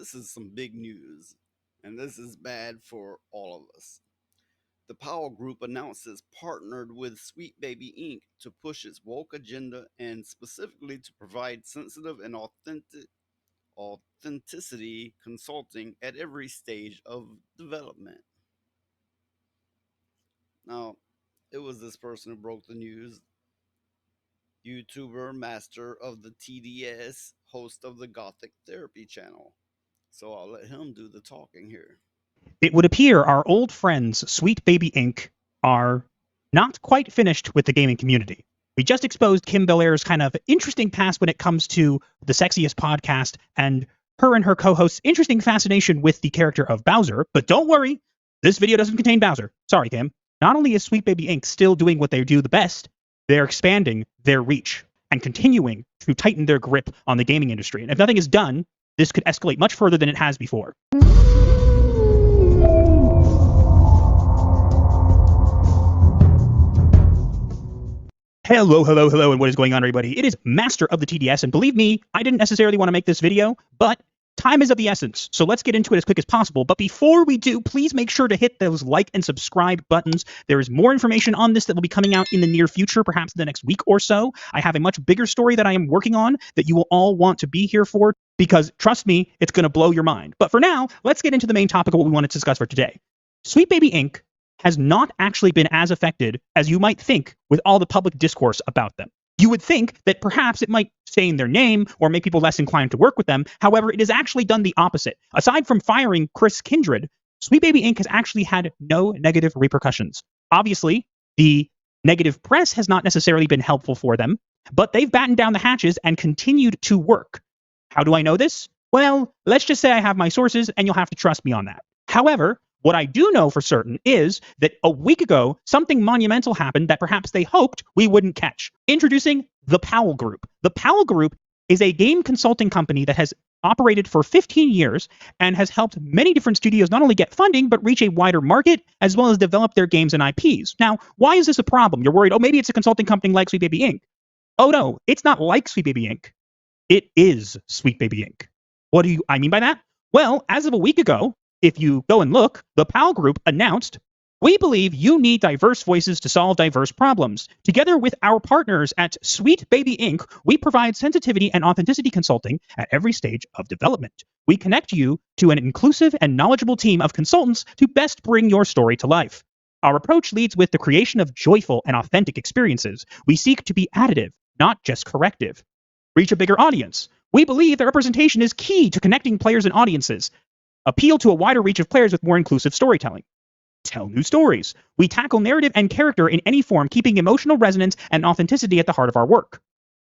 this is some big news, and this is bad for all of us. The Powell Group announced it's partnered with Sweet Baby Inc. to push its woke agenda and specifically to provide sensitive and authenticity consulting at every stage of development. Now, it was this person who broke the news, YouTuber, master of the TDS, host of the Gothic Therapy channel. So I'll let him do the talking here. It would appear our old friends, Sweet Baby Inc., are not quite finished with the gaming community. We just exposed Kim Belair's kind of interesting past when it comes to the Sexiest podcast and her and her co-host's interesting fascination with the character of Bowser. But don't worry, this video doesn't contain Bowser. Sorry, Kim. Not only is Sweet Baby Inc. still doing what they do the best, they're expanding their reach and continuing to tighten their grip on the gaming industry. And if nothing is done, this could escalate much further than it has before. Hello, hello, hello, and what is going on, everybody? It is Master of the TDS, and believe me, I didn't necessarily want to make this video, but time is of the essence, so let's get into it as quick as possible. But before we do, please make sure to hit those like and subscribe buttons. There is more information on this that will be coming out in the near future, perhaps in the next week or so. I have a much bigger story that I am working on that you will all want to be here for, because trust me, it's going to blow your mind. But for now, let's get into the main topic of what we want to discuss for today. Sweet Baby Inc. has not actually been as affected as you might think with all the public discourse about them. You would think that perhaps it might stain their name or make people less inclined to work with them. However, it has actually done the opposite. Aside from firing Chris Kindred, Sweet Baby Inc. has actually had no negative repercussions. Obviously, the negative press has not necessarily been helpful for them, but they've battened down the hatches and continued to work. How do I know this? Well, let's just say I have my sources, and you'll have to trust me on that. However, what I do know for certain is that a week ago, something monumental happened that perhaps they hoped we wouldn't catch. Introducing the Powell Group. The Powell Group is a game consulting company that has operated for 15 years and has helped many different studios not only get funding, but reach a wider market, as well as develop their games and IPs. Now, why is this a problem? You're worried, oh, maybe it's a consulting company like Sweet Baby Inc. Oh, no, it's not like Sweet Baby Inc. It is Sweet Baby Inc. What do I mean by that? Well, as of a week ago, if you go and look, the Powell Group announced, we believe you need diverse voices to solve diverse problems. Together with our partners at Sweet Baby Inc., we provide sensitivity and authenticity consulting at every stage of development. We connect you to an inclusive and knowledgeable team of consultants to best bring your story to life. Our approach leads with the creation of joyful and authentic experiences. We seek to be additive, not just corrective. Reach a bigger audience. We believe that representation is key to connecting players and audiences. Appeal to a wider reach of players with more inclusive storytelling. Tell new stories. We tackle narrative and character in any form, keeping emotional resonance and authenticity at the heart of our work.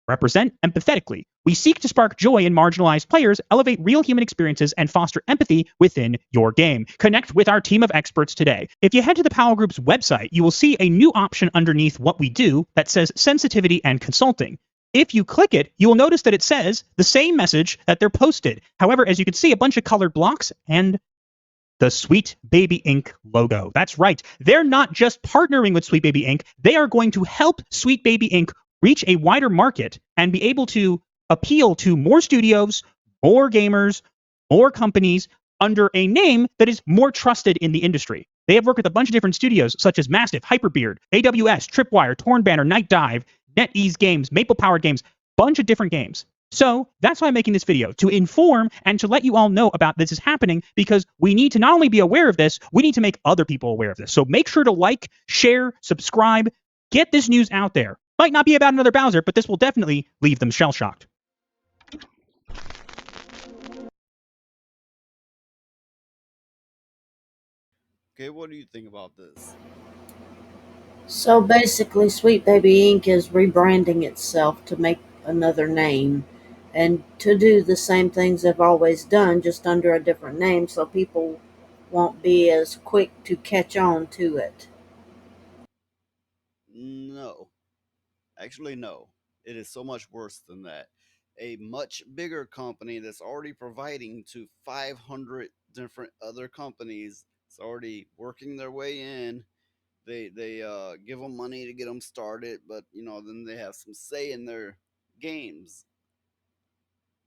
Represent empathetically. We seek to spark joy in marginalized players, elevate real human experiences, and foster empathy within your game. Connect with our team of experts today. If you head to the Powell Group's website, you will see a new option underneath what we do that says sensitivity and consulting. If you click it, you will notice that it says the same message that they're posted. However, as you can see, a bunch of colored blocks and the Sweet Baby Inc. logo. That's right. They're not just partnering with Sweet Baby Inc. They are going to help Sweet Baby Inc. reach a wider market and be able to appeal to more studios, more gamers, more companies under a name that is more trusted in the industry. They have worked with a bunch of different studios such as Mastiff, Hyperbeard, AWS, Tripwire, Torn Banner, Night Dive, NetEase Games, Maple Powered Games, bunch of different games. So that's why I'm making this video, to inform and to let you all know about this is happening, because we need to not only be aware of this, we need to make other people aware of this. So make sure to like, share, subscribe, get this news out there. Might not be about another Bowser, but this will definitely leave them shell-shocked. Okay, what do you think about this? So basically, Sweet Baby Inc. is rebranding itself to make another name and to do the same things they've always done, just under a different name, so people won't be as quick to catch on to it. No. Actually, no. It is so much worse than that. A much bigger company that's already providing to 500 different other companies. It's already working their way in. They give them money to get them started, but then they have some say in their games.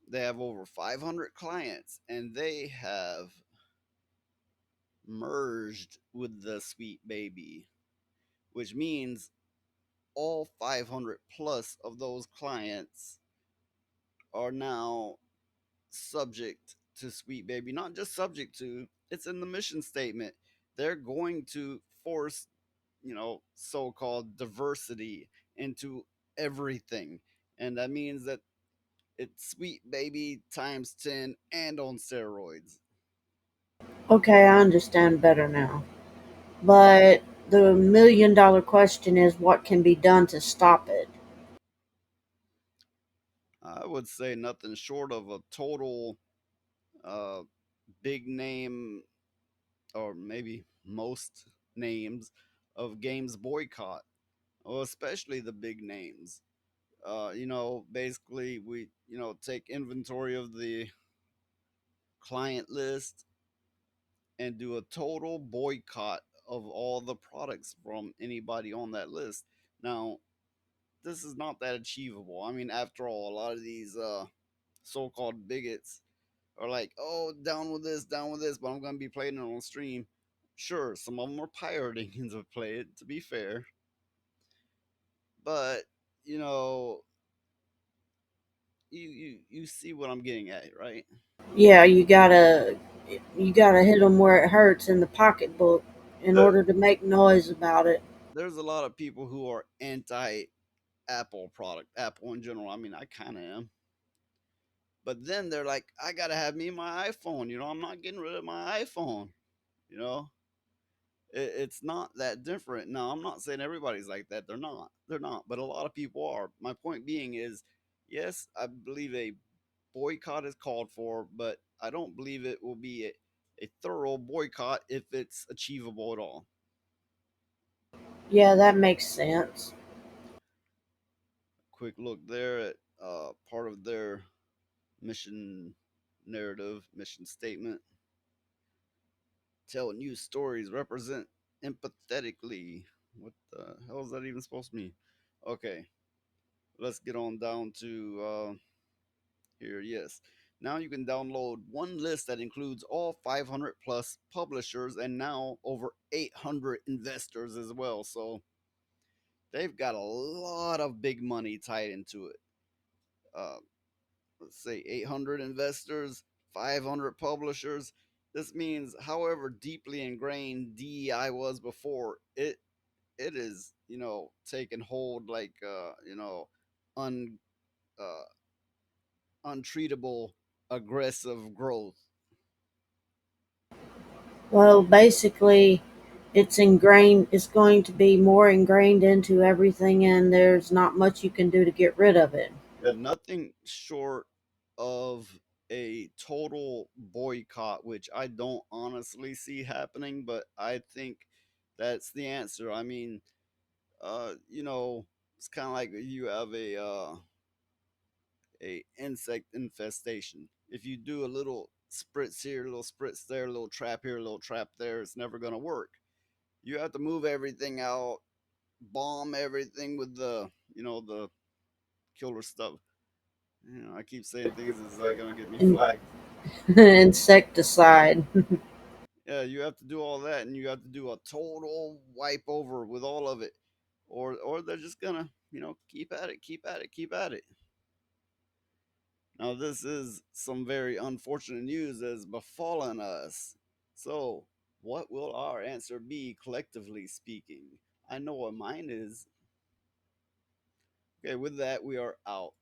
They have over 500 clients, and they have merged with the Sweet Baby, which means all 500 plus of those clients are now subject to Sweet Baby. Not just subject to, it's in the mission statement. They're going to force, so called diversity into everything. And that means that it's Sweet Baby times 10 and on steroids. Okay, I understand better now. But the million-dollar question is what can be done to stop it? I would say nothing short of a total uh, big name, or maybe most names of games boycott, or especially the big names. Basically, we, take inventory of the client list and do a total boycott of all the products from anybody on that list. Now, this is not that achievable. I mean, after all, a lot of these so-called bigots are like, "Oh, down with this," but I'm gonna be playing it on stream. Sure, some of them are pirating to play it. To be fair, but you know, you see what I'm getting at, right? Yeah, you gotta hit them where it hurts in the pocketbook in There, order to make noise about it. there's a lot of people who are anti Apple product, Apple in general. I mean, I kind of am. But then they're like, I gotta have me my iPhone. I'm not getting rid of my iPhone. You know, it's not that different. Now, I'm not saying everybody's like that. They're not. They're not. But a lot of people are. My point being is, yes, I believe a boycott is called for, but I don't believe it will be a thorough boycott if it's achievable at all. Yeah, that makes sense. Quick look there at part of their mission narrative, mission statement. Tell news stories, represent empathetically. What the hell is that even supposed to mean? Okay, let's get on down to here. Yes. Now you can download one list that includes all 500 plus publishers and now over 800 investors as well. So they've got a lot of big money tied into it. Uh, let's say 800 investors, 500 publishers. This means, however deeply ingrained DEI was before, it is, taking hold like, un uh, untreatable aggressive growth. Well, basically, it's ingrained. It's going to be more ingrained into everything, and there's not much you can do to get rid of it. Nothing short of a total boycott, which I don't honestly see happening, but I think that's the answer. I mean, it's kind of like you have a insect infestation. If you do a little spritz here, a little spritz there, a little trap here, a little trap there, it's never gonna work. You have to move everything out, bomb everything with the killer stuff. I keep saying things is like gonna get me In- flagged. insecticide. Yeah, you have to do all that, and you have to do a total wipe over with all of it, or they're just gonna keep at it, keep at it, keep at it. Now this is some very unfortunate news that has befallen us. So, what will our answer be collectively speaking? I know what mine is. Okay, with that we are out.